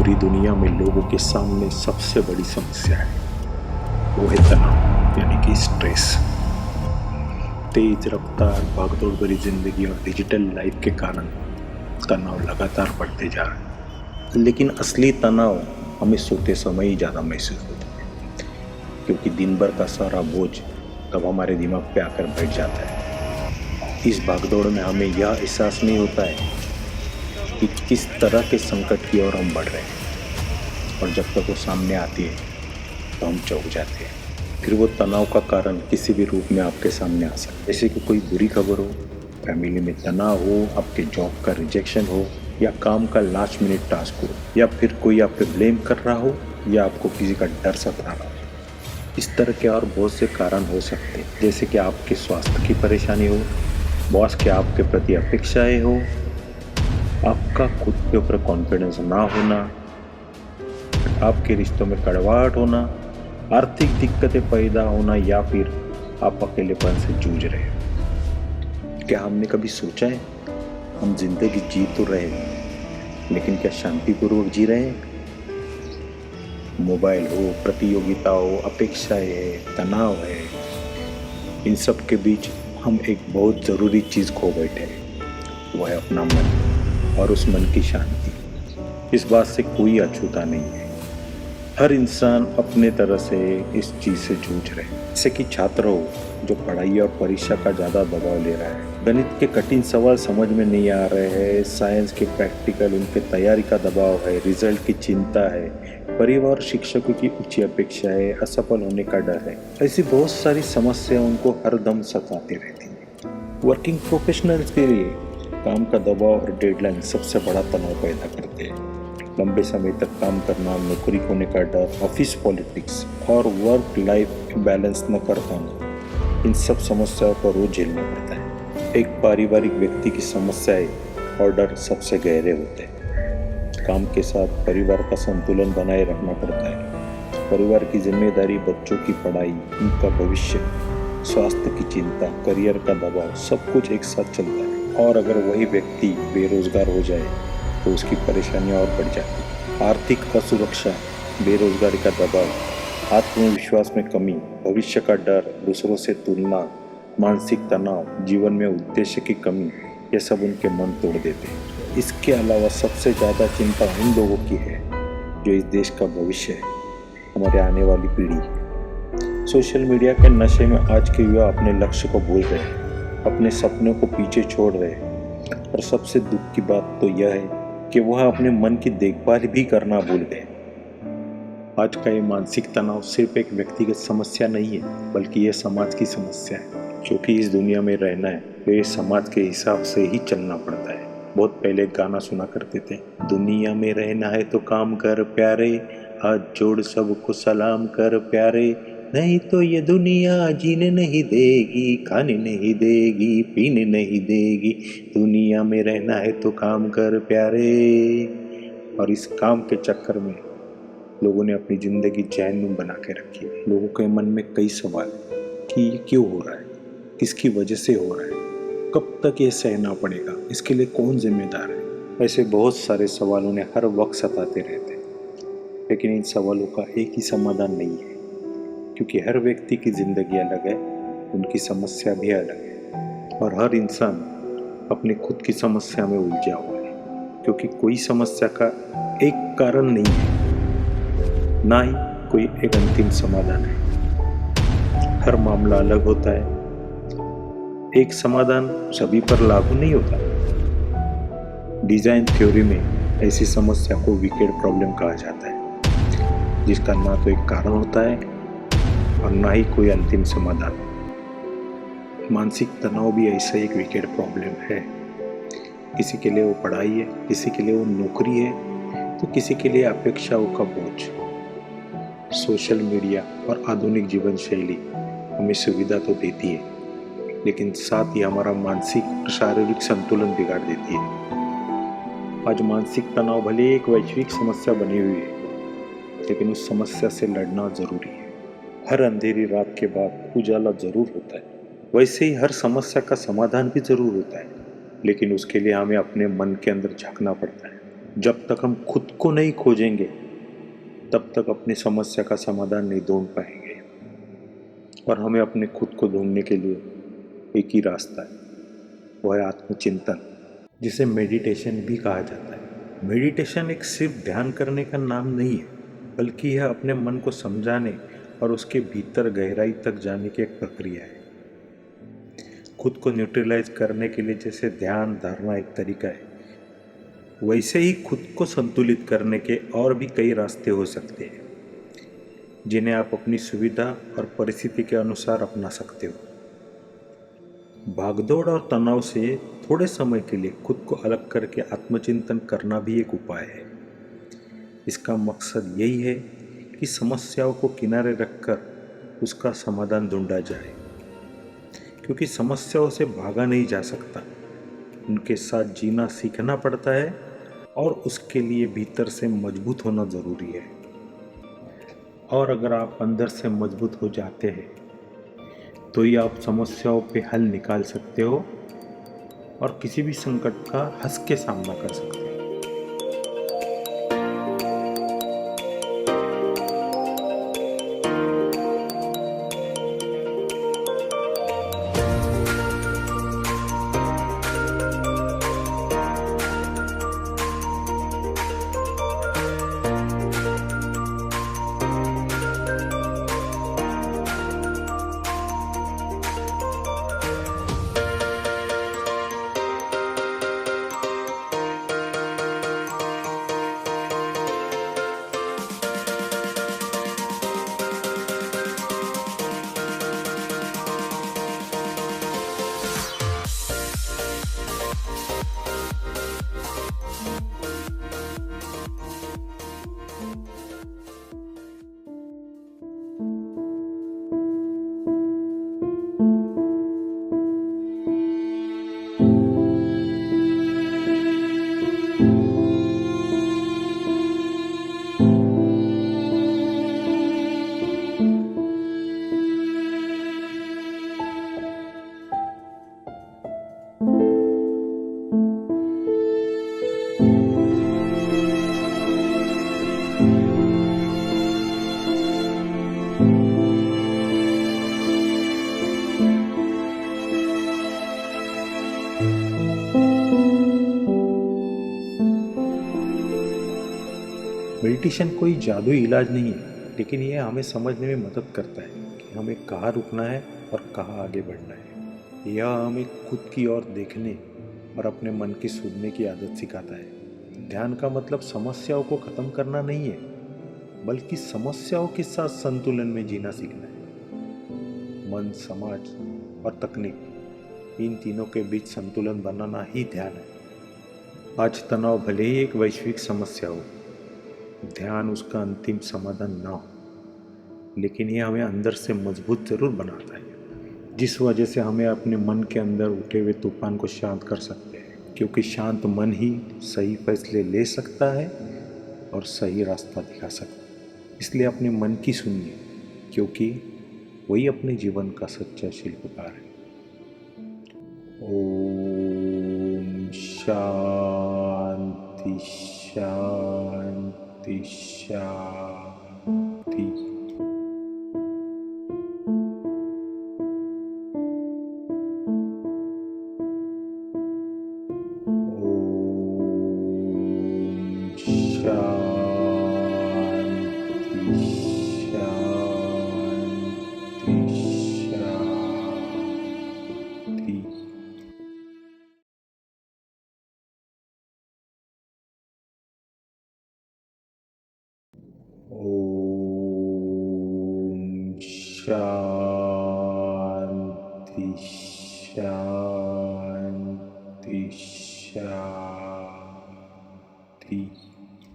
भरी दुनिया में लोगों के सामने सबसे बड़ी समस्या है वो है तनाव यानी कि स्ट्रेस। तेज रफ्तार भागदौड़ भरी जिंदगी और डिजिटल लाइफ के कारण तनाव लगातार बढ़ते जा रहा है। लेकिन असली तनाव हमें सोते समय ही ज़्यादा महसूस होता है, क्योंकि दिन भर का सारा बोझ तब हमारे दिमाग पे आकर बैठ जाता है। इस भागदौड़ में हमें यह एहसास नहीं होता है कि किस तरह के संकट की ओर हम बढ़ रहे हैं, और जब तक वो सामने आती है तो हम चौंक जाते हैं। फिर वो तनाव का कारण किसी भी रूप में आपके सामने आ सकता है, जैसे कि कोई बुरी खबर हो, फैमिली में तनाव हो, आपके जॉब का रिजेक्शन हो, या काम का लास्ट मिनट टास्क हो, या फिर कोई आप पे ब्लेम कर रहा हो, या आपको किसी का डर सता रहा हो। इस तरह के और बहुत से कारण हो सकते हैं, जैसे कि आपके स्वास्थ्य की परेशानी हो, बॉस के आपके प्रति अपेक्षाएं हो, आपका खुद के ऊपर कॉन्फिडेंस ना होना, आपके रिश्तों में कड़वाहट होना, आर्थिक दिक्कतें पैदा होना, या फिर आप अकेलेपन से जूझ रहे हो। क्या हमने कभी सोचा है हम जिंदगी जी तो रहे हैं, लेकिन क्या शांतिपूर्वक जी रहे हैं? मोबाइल हो, प्रतियोगिता हो, अपेक्षाएं है, तनाव है, इन सब के बीच हम एक बहुत ज़रूरी चीज़ खो बैठे हैं, वो है अपना मन और उस मन की शांति। इस बात से कोई अछूता नहीं है, हर इंसान अपने तरह से इस चीज़ से जूझ रहे हैं। जैसे कि छात्र हो जो पढ़ाई और परीक्षा का ज़्यादा दबाव ले रहा है, गणित के कठिन सवाल समझ में नहीं आ रहे हैं, साइंस के प्रैक्टिकल उनके तैयारी का दबाव है, रिजल्ट की चिंता है, परिवार शिक्षकों की ऊंची अपेक्षा है, असफल होने का डर है। ऐसी बहुत सारी समस्या उनको हरदम सताती रहती है। वर्किंग प्रोफेशनल्स के लिए काम का दबाव और डेडलाइन सबसे बड़ा तनाव पैदा करते हैं। लंबे समय तक काम करना, नौकरी खोने का डर, ऑफिस पॉलिटिक्स और वर्क लाइफ बैलेंस न कर पाना, इन सब समस्याओं को रोज झेलना पड़ता है। एक पारिवारिक व्यक्ति की समस्याएं और डर सबसे गहरे होते हैं। काम के साथ परिवार का संतुलन बनाए रखना पड़ता है। परिवार की जिम्मेदारी, बच्चों की पढ़ाई, उनका भविष्य, स्वास्थ्य की चिंता, करियर का दबाव, सब कुछ एक साथ चलता है। और अगर वही व्यक्ति बेरोजगार हो जाए तो उसकी परेशानियां और बढ़ जाती हैं। आर्थिक असुरक्षा, बेरोजगारी का दबाव, आत्मविश्वास में कमी, भविष्य का डर, दूसरों से तुलना, मानसिक तनाव, जीवन में उद्देश्य की कमी, ये सब उनके मन तोड़ देते हैं। इसके अलावा सबसे ज़्यादा चिंता उन लोगों की है जो इस देश का भविष्य है, हमारे आने वाली पीढ़ी। सोशल मीडिया के नशे में आज के युवा अपने लक्ष्य को भूल रहे हैं, अपने सपनों को पीछे छोड़ रहे हैं, और सबसे दुख की बात तो यह है कि वह अपने मन की देखभाल भी करना भूल गए। आज का ये मानसिक तनाव सिर्फ एक व्यक्तिगत समस्या नहीं है, बल्कि ये समाज की समस्या है। क्योंकि इस दुनिया में रहना है तो ये समाज के हिसाब से ही चलना पड़ता है। बहुत पहले एक गाना सुना करते थे, दुनिया में रहना है तो काम कर प्यारे, हाथ जोड़ सबको सलाम कर प्यारे, नहीं तो ये दुनिया जीने नहीं देगी, खाने नहीं देगी, पीने नहीं देगी, दुनिया में रहना है तो काम कर प्यारे। और इस काम के चक्कर में लोगों ने अपनी जिंदगी जहन्नुम बना के रखी है। लोगों के मन में कई सवाल कि ये क्यों हो रहा है, किसकी वजह से हो रहा है, कब तक ये सहना पड़ेगा, इसके लिए कौन जिम्मेदार है। ऐसे बहुत सारे सवाल उन्हें हर वक्त सताते रहते हैं। लेकिन इन सवालों का एक ही समाधान नहीं है, क्योंकि हर व्यक्ति की जिंदगी अलग है, उनकी समस्या भी अलग है, और हर इंसान अपनी खुद की समस्या में उलझा हुआ है। क्योंकि कोई समस्या का एक कारण नहीं है, ना ही कोई एक अंतिम समाधान है। हर मामला अलग होता है, एक समाधान सभी पर लागू नहीं होता। डिजाइन थ्योरी में ऐसी समस्या को विकेड प्रॉब्लम कहा जाता है, जिसका ना तो एक कारण होता है और ना ही कोई अंतिम समाधान। मानसिक तनाव भी ऐसा एक विकेड प्रॉब्लम है। किसी के लिए वो पढ़ाई है, किसी के लिए वो नौकरी है, तो किसी के लिए अपेक्षाओं का बोझ। सोशल मीडिया और आधुनिक जीवन शैली हमें सुविधा तो देती है, लेकिन साथ ही हमारा मानसिक और शारीरिक संतुलन बिगाड़ देती है। आज मानसिक तनाव भले एक वैश्विक समस्या बनी हुई है, लेकिन उस समस्या से लड़ना जरूरी है। हर अंधेरी रात के बाद उजाला जरूर होता है। वैसे ही हर समस्या का समाधान भी जरूर होता है, लेकिन उसके लिए हमें अपने मन के अंदर झांकना पड़ता है। जब तक हम खुद को नहीं खोजेंगे तब तक अपनी समस्या का समाधान नहीं ढूंढ पाएंगे। और हमें अपने खुद को ढूंढने के लिए एक ही रास्ता है, वो है आत्मचिंतन, जिसे मेडिटेशन भी कहा जाता है। मेडिटेशन एक सिर्फ ध्यान करने का नाम नहीं है, बल्कि यह अपने मन को समझाने और उसके भीतर गहराई तक जाने की एक प्रक्रिया है। खुद को न्यूट्रलाइज करने के लिए जैसे ध्यान धारणा एक तरीका है, वैसे ही खुद को संतुलित करने के और भी कई रास्ते हो सकते हैं, जिन्हें आप अपनी सुविधा और परिस्थिति के अनुसार अपना सकते हो। भागदौड़ और तनाव से थोड़े समय के लिए खुद को अलग करके आत्मचिंतन करना भी एक उपाय है। इसका मकसद यही है कि समस्याओं को किनारे रखकर उसका समाधान ढूंढा जाए, क्योंकि समस्याओं से भागा नहीं जा सकता, उनके साथ जीना सीखना पड़ता है और उसके लिए भीतर से मजबूत होना ज़रूरी है। और अगर आप अंदर से मजबूत हो जाते हैं तो ही आप समस्याओं पे हल निकाल सकते हो और किसी भी संकट का हंस के सामना कर सकते हो। मेडिटेशन कोई जादुई इलाज नहीं है, लेकिन यह हमें समझने में मदद करता है कि हमें कहाँ रुकना है और कहाँ आगे बढ़ना है। यह हमें खुद की ओर देखने और अपने मन की सुनने की आदत सिखाता है। ध्यान का मतलब समस्याओं को ख़त्म करना नहीं है, बल्कि समस्याओं के साथ संतुलन में जीना सीखना है। मन, समाज और तकनीक, इन तीनों के बीच संतुलन बनाना ही ध्यान है। आज तनाव भले ही एक वैश्विक समस्या हो, ध्यान उसका अंतिम समाधान ना हो, लेकिन यह हमें अंदर से मजबूत जरूर बनाता है, जिस वजह से हमें अपने मन के अंदर उठे हुए तूफान को शांत कर सकते हैं, क्योंकि शांत मन ही सही फैसले ले सकता है और सही रास्ता दिखा सकता है। इसलिए अपने मन की सुनिए, क्योंकि वही अपने जीवन का सच्चा शिल्पकार है। ओम शांति शांति शांति। ओम शांति शांति शांति। ओम शांति शांति शांति।